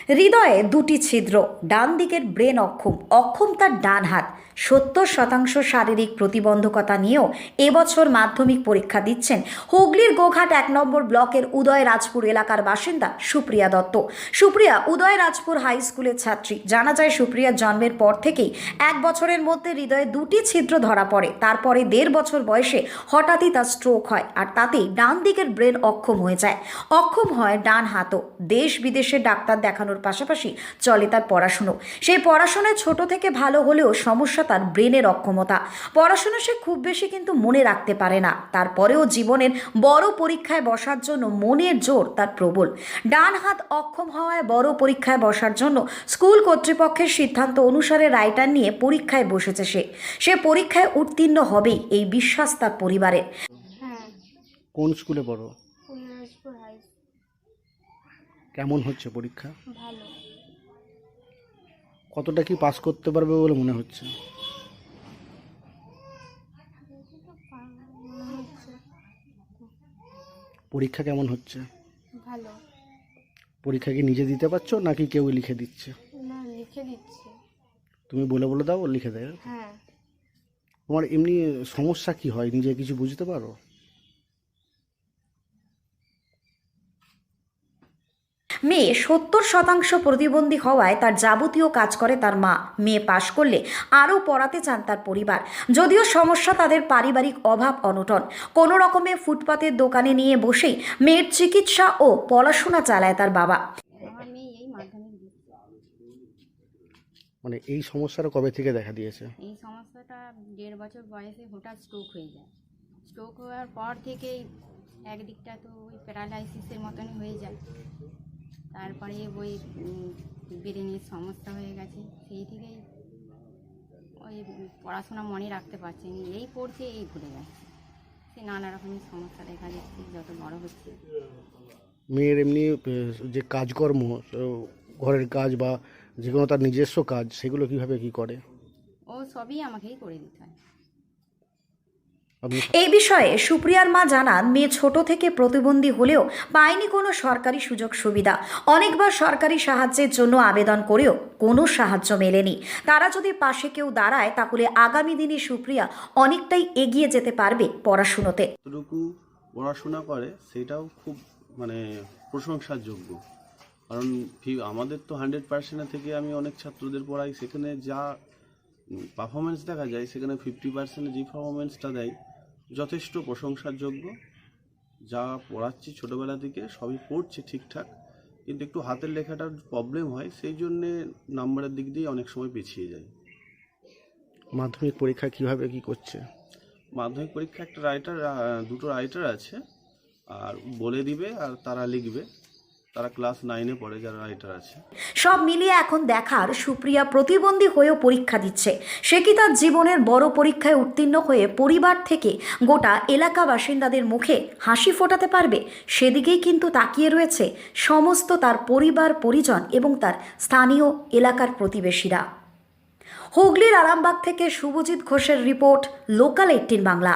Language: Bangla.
হৃদয়ে দুটি ছিদ্র, ডান দিকের ব্রেন অক্ষম, অক্ষম তার ডান হাত। 70% শারীরিক প্রতিবন্ধকতা নিয়েও এবছর মাধ্যমিক পরীক্ষা দিচ্ছেন হুগলির গোঘাট 1 নম্বর ব্লকের উদয়রাজপুর এলাকার বাসিন্দা সুপ্রিয়া দত্ত। সুপ্রিয়া উদয়রাজপুর হাই স্কুলের ছাত্রী। জানা যায় সুপ্রিয়ার জন্মের পর থেকেই 1 বছরের মধ্যে হৃদয়ে দুটি ছিদ্র ধরা পড়ে। তারপরে 1.5 বছর বয়সে হঠাৎই তার স্ট্রোক হয়, আর তাতেই ডান দিকের ব্রেন অক্ষম হয়ে যায়। অক্ষম হয় ডান হাতও। দেশ বিদেশে ডাক্তার দেখানোর পাশাপাশি চলে তার পড়াশুনো। সেই পড়াশোনায় ছোট থেকে ভালো হলেও সমস্যা তার ব্রেনের অক্ষমতা। পড়াশোনা সে খুব বেশি কিন্তু মনে রাখতে পারে না। তারপরেও জীবনের বড় পরীক্ষায় বসার জন্য মনের জোর তার প্রবল। ডান হাত অক্ষম হওয়ায় বড় পরীক্ষায় বসার জন্য স্কুল কর্তৃপক্ষের সিদ্ধান্ত অনুসারে রাইটার নিয়ে পরীক্ষায় বসেছে সে পরীক্ষায় উত্তীর্ণ হবেই, এই বিশ্বাস তার পরিবারের। হ্যাঁ, কোন স্কুলে পড়ো? উদয়রাজপুর হাই। কেমন হচ্ছে পরীক্ষা? ভালো। কতটা কি পাস করতে পারবে বলে মনে হচ্ছে? মনে হচ্ছে পরীক্ষা কেমন হচ্ছে? ভালো। পরীক্ষা কি নিজে দিতে পারছো নাকি কেউ লিখে দিচ্ছে? না, লিখে দিচ্ছে। তুমি বলে বলে দাও, ও লিখে দেয়? হ্যাঁ, তোমার এমনি সমস্যা কি হয়, নিজে কিছু বুঝতে পারো? মেয়ে 70% প্রতিবন্ধী হওয়ায় তার যাবতীয় কাজ করে তার মা। মেয়ে পাশ করলে আরও পড়াতে চান তার পরিবার। যদিও সমস্যা তাদের পারিবারিক অভাব অনটন, কোনো রকমে ফুটপাতের দোকানে নিয়ে বসেই মেয়ের চিকিৎসা ও পড়াশোনা চালায় তার বাবা। আমার মেয়ে এই মাধ্যমিক দিচ্ছে। মানে এই সমস্যাটা কবে থেকে দেখা দিয়েছে? এই সমস্যাটা 1.5 বছর বয়সে হঠাৎ স্ট্রোক হয়ে যায়। স্ট্রোক হওয়ার পর থেকেই একদিকটা তো ওই প্যারালাইসিসের মতনই হয়ে যায়। তারপরে ওই ব্রেনের সমস্যা হয়ে গেছে। সেই থেকেই ওই পড়াশোনা মনে রাখতে পারছে না, এই পড়ছে এই ভুলে যাচ্ছে। সে নানা রকমের সমস্যা দেখা যাচ্ছে যত বড় হচ্ছে। মেয়ের এমনি যে কাজকর্ম, ঘরের কাজ বা যে কোনো তার নিজস্ব কাজ, সেগুলো কিভাবে কি করে? ও সবই আমাকেই করে দিতে হয়। আপনি এই বিষয়ে সুপ্রিয়ার মা জানান, মেয়ে ছোট থেকে প্রতিবন্ধী হলেও পায়নি কোনো সরকারি সুযোগ সুবিধা। অনেকবার সরকারি সাহায্যের জন্য আবেদন করেও কোনো সাহায্য মেলেনি। তারা যদি পাশে কেউ দাঁড়ায় তাহলে আগামী দিনে সুপ্রিয়া অনেকটাই এগিয়ে যেতে পারবে পড়াশুনোতে। যতটুকু পড়াশোনা করে সেটাও খুব মানে প্রশংসার যোগ্য। কারণ আমাদের তো 100% থেকে আমি অনেক ছাত্রদের পড়াই, সেখানে যা পারফরমেন্স দেখা যায় সেখানে 50% যে পারফরমেন্সটা দেয় যথেষ্ট প্রশংসার যোগ্য। যা পড়াচ্ছি ছোটোবেলা থেকে সবই পড়ছে ঠিকঠাক, কিন্তু একটু হাতের লেখাটার প্রবলেম হয়, সেই জন্যে নাম্বারের দিক দিয়ে অনেক সময় পিছিয়ে যায়। মাধ্যমিক পরীক্ষা কিভাবে কি করছে? মাধ্যমিক পরীক্ষা একটা রাইটার, দুটো রাইটার আছে, আর বলে দিবে আর তারা লিখবে। তারা ক্লাস 9-এ পড়ে যারা রাইটার আছে। সব মিলিয়ে এখন দেখার সুপ্রিয়া প্রতিবন্ধী হয়েও পরীক্ষা দিচ্ছে। সে কি তার জীবনের বড় পরীক্ষায় উত্তীর্ণ হয়ে পরিবার থেকে গোটা এলাকা বাসিন্দাদের মুখে হাসি ফোটাতে পারবে? সেদিকেই কিন্তু তাকিয়ে রয়েছে সমস্ত তার পরিবার পরিজন এবং তার স্থানীয় এলাকার প্রতিবেশীরা। হুগলির আরামবাগ থেকে শুভজিৎ ঘোষের রিপোর্ট, লোকাল 18 বাংলা।